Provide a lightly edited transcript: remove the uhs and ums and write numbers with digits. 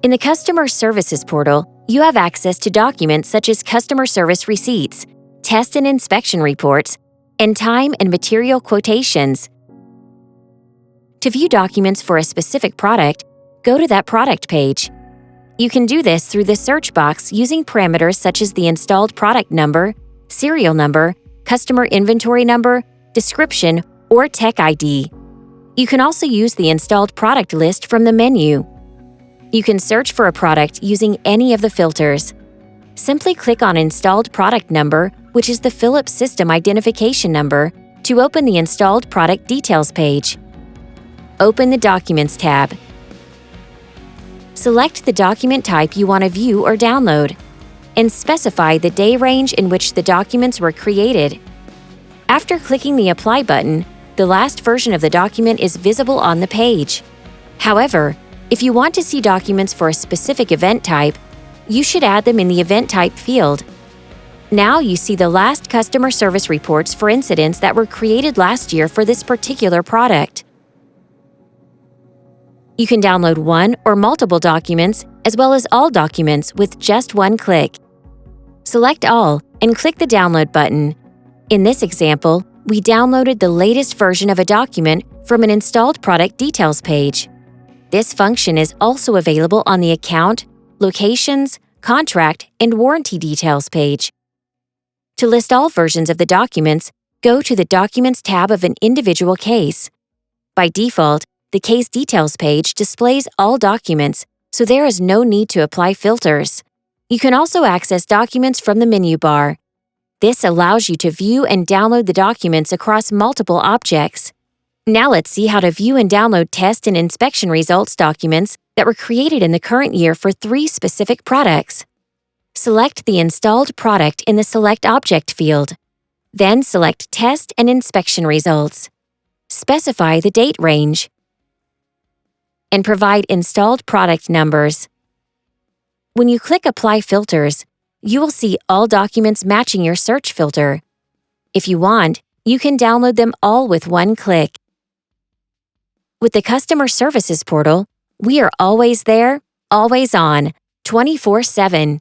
In the Customer Services portal, you have access to documents such as customer service receipts, test and inspection reports, and time and material quotations. To view documents for a specific product, go to that product page. You can do this through the search box using parameters such as the installed product number, serial number, customer inventory number, description, or tech ID. You can also use the installed product list from the menu. You can search for a product using any of the filters. Simply click on Installed Product Number, which is the Philips System Identification Number, to open the Installed Product Details page. Open the Documents tab. Select the document type you want to view or download, and specify the day range in which the documents were created. After clicking the Apply button, the last version of the document is visible on the page. However, if you want to see documents for a specific event type, you should add them in the Event Type field. Now you see the last customer service reports for incidents that were created last year for this particular product. You can download one or multiple documents, as well as all documents, with just one click. Select All and click the Download button. In this example, we downloaded the latest version of a document from an Installed Product Details page. This function is also available on the Account, Locations, Contract, and Warranty Details page. To list all versions of the documents, go to the Documents tab of an individual case. By default, the Case Details page displays all documents, so there is no need to apply filters. You can also access documents from the menu bar. This allows you to view and download the documents across multiple objects. Now let's see how to view and download test and inspection results documents that were created in the current year for 3 specific products. Select the installed product in the Select Object field. Then select Test and Inspection Results. Specify the date range, and provide installed product numbers. When you click Apply Filters, you will see all documents matching your search filter. If you want, you can download them all with one click. With the Customer Services portal, we are always there, always on, 24/7.